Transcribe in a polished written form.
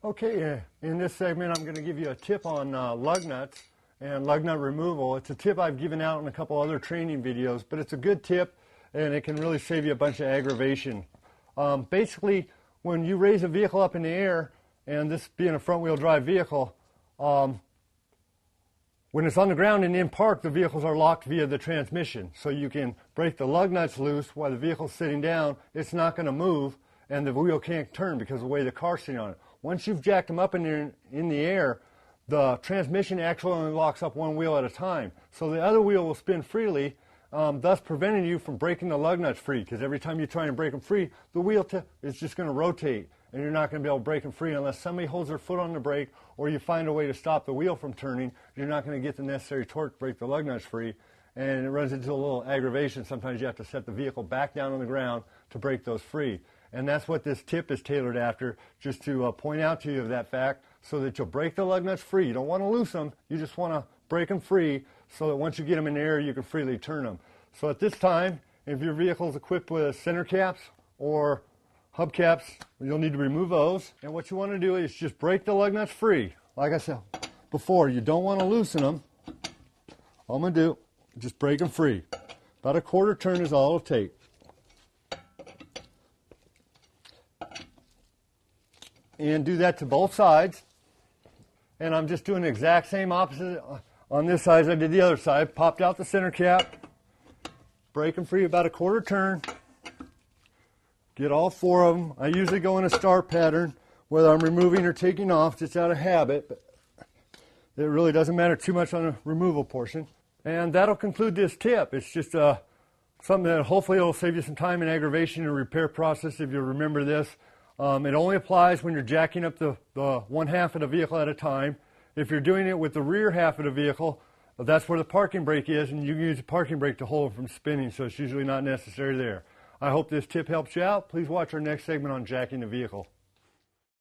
Okay, in this segment I'm going to give you a tip on lug nuts and lug nut removal. It's a tip I've given out in a couple other training videos, but it's a good tip and it can really save you a bunch of aggravation. Basically, when you raise a vehicle up in the air, and this being a front-wheel drive vehicle, when it's on the ground and in park, the vehicles are locked via the transmission. So you can break the lug nuts loose while the vehicle's sitting down. It's not going to move, and the wheel can't turn because of the way the car's sitting on it. Once you've jacked them up in the air, the transmission actually only locks up one wheel at a time. So the other wheel will spin freely, thus preventing you from breaking the lug nuts free, because every time you try and break them free, the wheel is just going to rotate, and you're not going to be able to break them free unless somebody holds their foot on the brake or you find a way to stop the wheel from turning. You're not going to get the necessary torque to break the lug nuts free, and it runs into a little aggravation. Sometimes you have to set the vehicle back down on the ground to break those free. And that's what this tip is tailored after, just to point out to you that fact so that you'll break the lug nuts free. You don't want to loose them, you just want to break them free so that once you get them in the air, you can freely turn them. So at this time, if your vehicle is equipped with center caps or hubcaps, you'll need to remove those. And what you want to do is just break the lug nuts free. Like I said before, you don't want to loosen them. All I'm going to do is just break them free. About a quarter turn is all it'll take. And do that to both sides. And I'm just doing the exact same opposite on this side as I did the other side. Popped out the center cap, break them free about a quarter turn. Get all four of them. I usually go in a star pattern, whether I'm removing or taking off, just out of habit. But it really doesn't matter too much on the removal portion. And that'll conclude this tip. It's just something that hopefully will save you some time and aggravation in the repair process if you remember this. It only applies when you're jacking up the one half of the vehicle at a time. If you're doing it with the rear half of the vehicle, that's where the parking brake is, and you can use the parking brake to hold it from spinning, so it's usually not necessary there. I hope this tip helps you out. Please watch our next segment on jacking the vehicle.